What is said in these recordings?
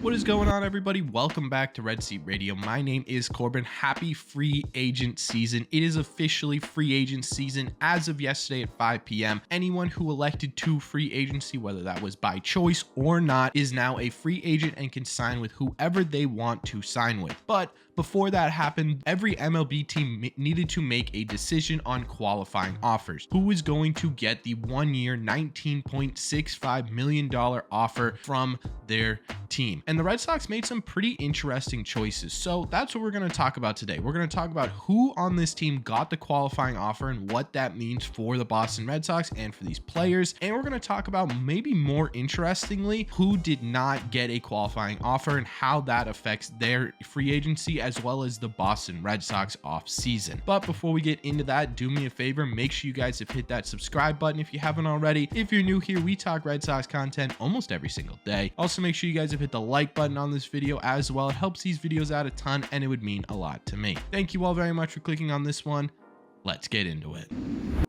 What is going on, everybody? Welcome back to Red Seat Radio. My name is Corbin. Happy free agent season. It is officially free agent season as of yesterday at 5 p.m. Anyone who elected to free agency, whether that was by choice or not, is now a free agent and can sign with whoever they want to sign with. But before that happened, every MLB team needed to make a decision on qualifying offers. Who was going to get the 1-year $19.65 million offer from their team? And the Red Sox made some pretty interesting choices. So that's what we're going to talk about today. We're going to talk about who on this team got the qualifying offer and what that means for the Boston Red Sox and for these players. And we're going to talk about, maybe more interestingly, who did not get a qualifying offer and how that affects their free agency as well as the Boston Red Sox off season. But before we get into that, do me a favor, make sure you guys have hit that subscribe button if you haven't already. If you're new here, we talk Red Sox content almost every single day. Also, make sure you guys have hit the like button on this video as well. It helps these videos out a ton and it would mean a lot to me. Thank you all very much for clicking on this one. Let's get into it.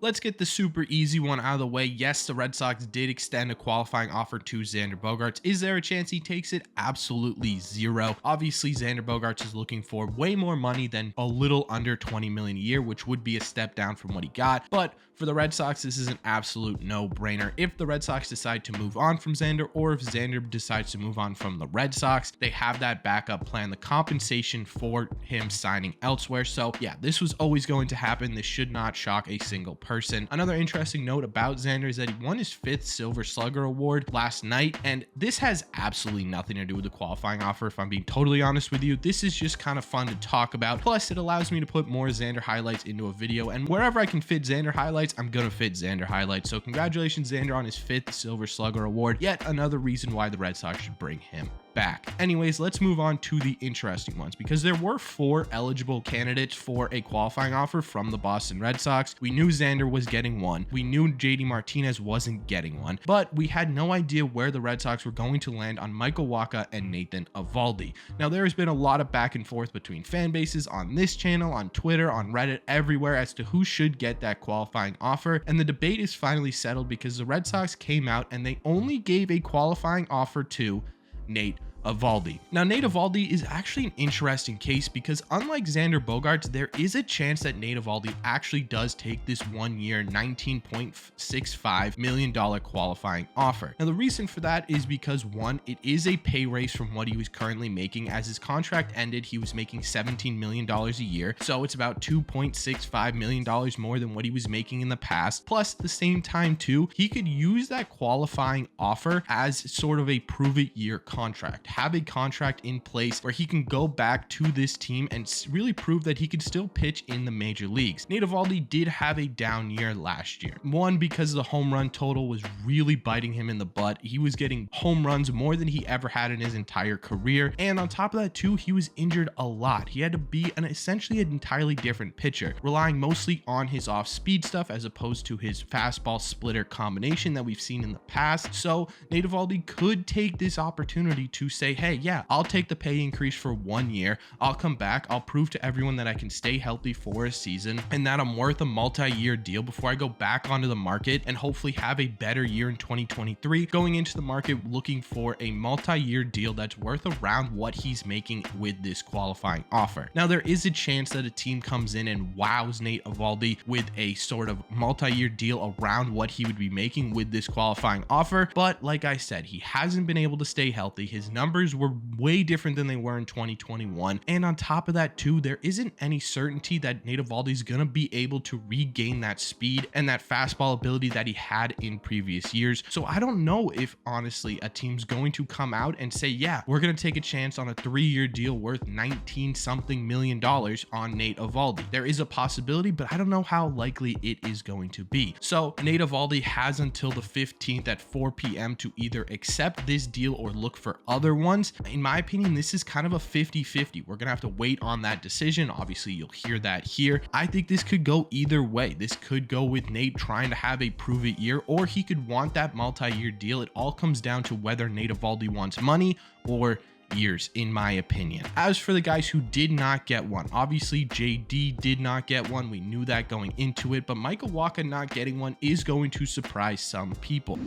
Let's get the super easy one out of the way. Yes, the Red Sox did extend a qualifying offer to Xander Bogaerts. Is there a chance he takes it? Absolutely zero. Obviously, Xander Bogaerts is looking for way more money than a little under $20 million a year, which would be a step down from what he got. But for the Red Sox, this is an absolute no-brainer. If the Red Sox decide to move on from Xander, or if Xander decides to move on from the Red Sox, they have that backup plan, the compensation for him signing elsewhere. So yeah, this was always going to happen. This should not shock a single person. Another interesting note about Xander is that he won his 5th Silver Slugger Award last night, and this has absolutely nothing to do with the qualifying offer, if I'm being totally honest with you. This is just kind of fun to talk about. Plus, it allows me to put more Xander highlights into a video, and wherever I can fit Xander highlights, I'm gonna fit Xander highlights. So congratulations, Xander, on his 5th Silver Slugger Award. Yet another reason why the Red Sox should bring him back. Anyways, let's move on to the interesting ones, because there were 4 eligible candidates for a qualifying offer from the Boston Red Sox. We knew Xander was getting one. We knew JD Martinez wasn't getting one, but we had no idea where the Red Sox were going to land on Michael Wacha and Nathan Eovaldi. Now, there has been a lot of back and forth between fan bases on this channel, on Twitter, on Reddit, everywhere as to who should get that qualifying offer, and the debate is finally settled because the Red Sox came out and they only gave a qualifying offer to Nate Eovaldi. Now, Nate Eovaldi is actually an interesting case because unlike Xander Bogaerts, there is a chance that Nate Eovaldi actually does take this 1-year $19.65 million qualifying offer. Now, the reason for that is because, one, it is a pay raise from what he was currently making. As his contract ended, he was making $17 million a year, so it's about $2.65 million more than what he was making in the past. Plus, at the same time too, he could use that qualifying offer as sort of a prove-it-year contract. Have a contract in place where he can go back to this team and really prove that he could still pitch in the major leagues. Nate Eovaldi did have a down year last year. One, because the home run total was really biting him in the butt. He was getting home runs more than he ever had in his entire career. And on top of that too, he was injured a lot. He had to be essentially an entirely different pitcher, relying mostly on his off-speed stuff as opposed to his fastball splitter combination that we've seen in the past. So Nate Eovaldi could take this opportunity to say, hey, yeah, I'll take the pay increase for 1 year. I'll come back. I'll prove to everyone that I can stay healthy for a season and that I'm worth a multi-year deal before I go back onto the market and hopefully have a better year in 2023, going into the market looking for a multi-year deal that's worth around what he's making with this qualifying offer. Now, there is a chance that a team comes in and wows Nate Eovaldi with a sort of multi-year deal around what he would be making with this qualifying offer, but like I said, he hasn't been able to stay healthy. His numbers were way different than they were in 2021. And on top of that too, there isn't any certainty that Nate Eovaldi is going to be able to regain that speed and that fastball ability that he had in previous years. So I don't know if honestly a team's going to come out and say, yeah, we're going to take a chance on a 3-year deal worth 19 something million dollars on Nate Eovaldi. There is a possibility, but I don't know how likely it is going to be. So Nate Eovaldi has until the 15th at 4 p.m. to either accept this deal or look for other ones. In my opinion, this is kind of a 50-50. We're gonna have to wait on that decision. Obviously, you'll hear that here. I think this could go either way. This could go with Nate trying to have a prove it year, or he could want that multi-year deal. It all comes down to whether Nate Eovaldi wants money or years, in my opinion. As for the guys who did not get one, obviously JD did not get one. We knew that going into it, but Michael Wacha not getting one is going to surprise some people.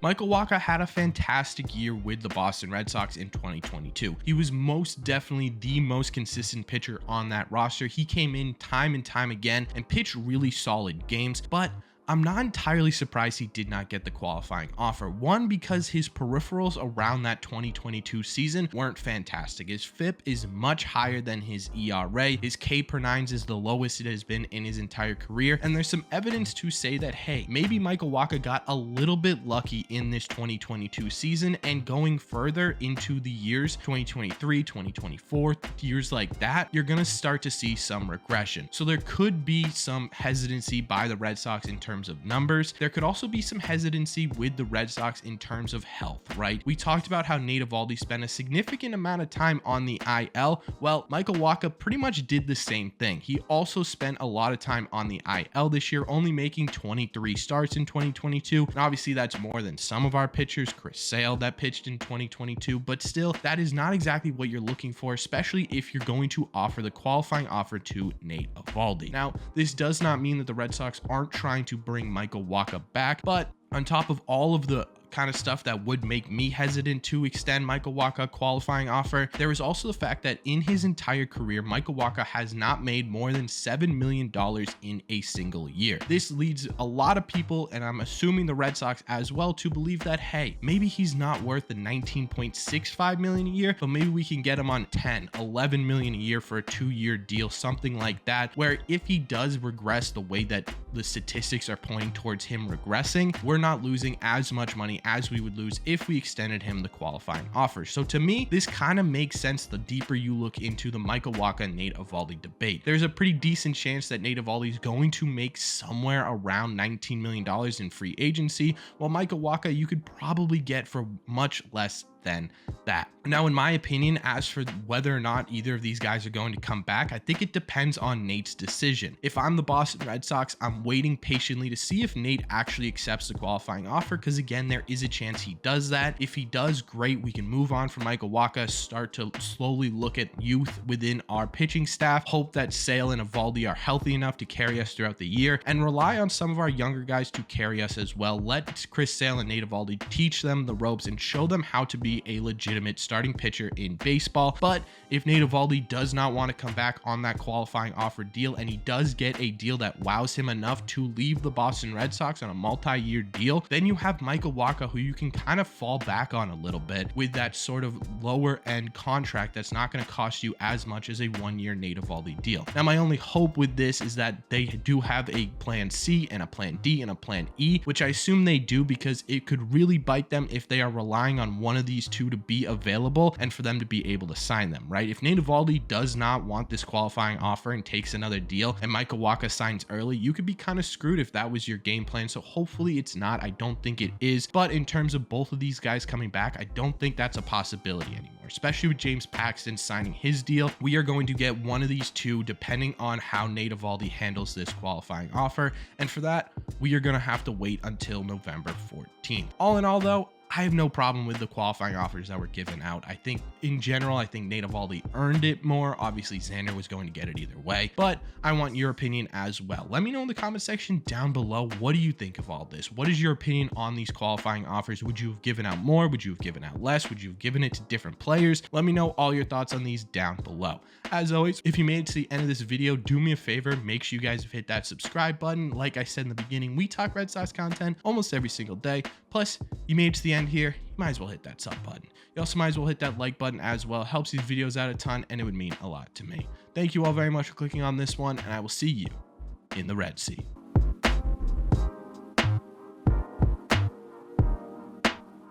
Michael Wacha had a fantastic year with the Boston Red Sox in 2022. He was most definitely the most consistent pitcher on that roster. He came in time and time again and pitched really solid games, but I'm not entirely surprised he did not get the qualifying offer. One, because his peripherals around that 2022 season weren't fantastic. His FIP is much higher than his ERA. His K per nines is the lowest it has been in his entire career. And there's some evidence to say that, hey, maybe Michael Wacha got a little bit lucky in this 2022 season, and going further into the years 2023, 2024, years like that, you're going to start to see some regression. So there could be some hesitancy by the Red Sox in terms of numbers. There could also be some hesitancy with the Red Sox in terms of health, right? We talked about how Nate Eovaldi spent a significant amount of time on the IL. Well, Michael Wacha pretty much did the same thing. He also spent a lot of time on the IL this year, only making 23 starts in 2022. And obviously that's more than some of our pitchers, Chris Sale, that pitched in 2022, but still, that is not exactly what you're looking for, especially if you're going to offer the qualifying offer to Nate Eovaldi. Now, this does not mean that the Red Sox aren't trying to bring Michael Wacha back, but on top of all of the kind of stuff that would make me hesitant to extend Michael Wacha a qualifying offer, there is also the fact that in his entire career, Michael Wacha has not made more than $7 million in a single year. This leads a lot of people, and I'm assuming the Red Sox as well, to believe that, hey, maybe he's not worth the $19.65 million a year, but maybe we can get him on 10, 11 million a year for a 2-year deal, something like that, where if he does regress the way that the statistics are pointing towards him regressing, we're not losing as much money as we would lose if we extended him the qualifying offer. So to me, this kind of makes sense the deeper you look into the Michael Wacha and Nate Eovaldi debate. There's a pretty decent chance that Nate Eovaldi is going to make somewhere around $19 million in free agency, while Michael Wacha you could probably get for much less than that. Now, in my opinion, as for whether or not either of these guys are going to come back, I think it depends on Nate's decision. If I'm the Boston Red Sox, I'm waiting patiently to see if Nate actually accepts the qualifying offer, because again, there is a chance he does that. If he does, great, we can move on from Michael Wacha, start to slowly look at youth within our pitching staff, hope that Sale and Eovaldi are healthy enough to carry us throughout the year, and rely on some of our younger guys to carry us as well. Let Chris Sale and Nate Eovaldi teach them the ropes and show them how to be a legitimate starting pitcher in baseball. But if Nate Eovaldi does not want to come back on that qualifying offer deal, and he does get a deal that wows him enough to leave the Boston Red Sox on a multi-year deal, then you have Michael Wacha, who you can kind of fall back on a little bit with that sort of lower end contract that's not going to cost you as much as a 1-year Nate Eovaldi deal. Now, my only hope with this is that they do have a plan C and a plan D and a plan E, which I assume they do, because it could really bite them if they are relying on one of these two to be available and for them to be able to sign them, right? If Nate Eovaldi does not want this qualifying offer and takes another deal and Michael Wacha signs early, you could be kind of screwed if that was your game plan. So hopefully it's not. I don't think it is. But in terms of both of these guys coming back, I don't think that's a possibility anymore, especially with James Paxton signing his deal. We are going to get one of these two depending on how Nate Eovaldi handles this qualifying offer. And for that, we are going to have to wait until November 14th. All in all, though, I have no problem with the qualifying offers that were given out. I think in general, I think Nate Eovaldi earned it more. Obviously, Xander was going to get it either way, but I want your opinion as well. Let me know in the comment section down below. What do you think of all this? What is your opinion on these qualifying offers? Would you have given out more? Would you have given out less? Would you have given it to different players? Let me know all your thoughts on these down below. As always, if you made it to the end of this video, do me a favor, make sure you guys have hit that subscribe button. Like I said in the beginning, we talk Red Sox content almost every single day. Plus, you made it to the end here, you might as well hit that sub button. You also might as well hit that like button as well. It helps these videos out a ton, and it would mean a lot to me. Thank you all very much for clicking on this one, and I will see you in the Red Sea.